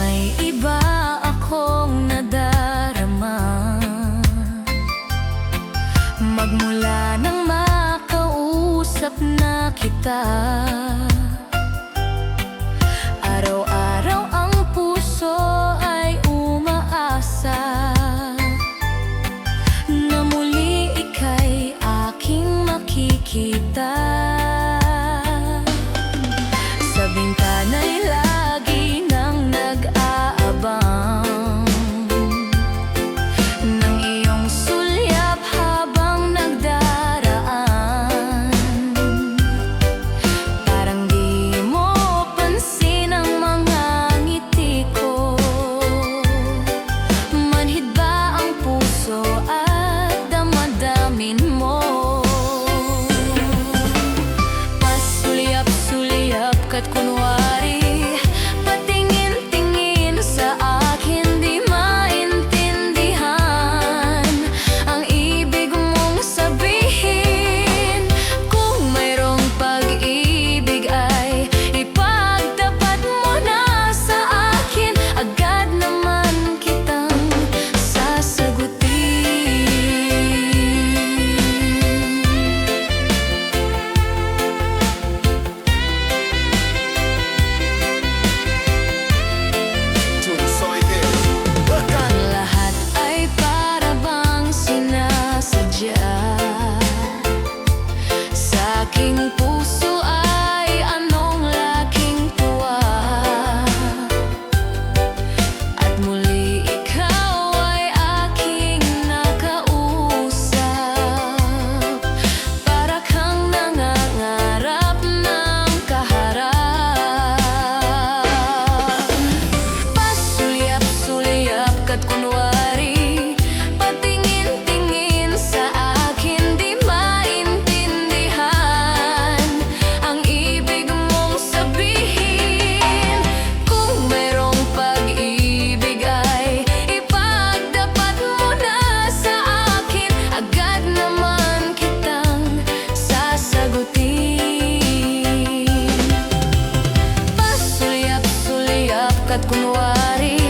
May iba akong nadarama magmula nang makausap na kita. Araw-araw ang puso ay umaasa na muli ika'y aking makikita. Sa bintana'y lagi nang nag-aabang ng iyong sulyap habang nagdaraan. Parang di mo pansin ang mga ngiti ko. Manhid ba ang puso at damdamin mo? Pasulyap-sulyap ka't kunwari patingin-tingin sa akin, di maintindihan ang ibig mong sabihin. Kung mayroong pag-ibig ay ipagtapat mo na sa akin, agad naman kitang sasagutin. Ang lahat ay para bang sinasadya. Sa aking puso ay anong laking tuwa, at muli ikaw ay aking nakausap. Para kang nangangarap ng kaharap. Pasulyap-sulyap ka't kunwari patingin-tingin sa akin, di maintindihan ang ibig mong sabihin. Kung mayroong pag-ibig ay ipagtapat mo na sa akin, agad naman kitang sasagutin. Pasulyap-sulyap ka't kunwari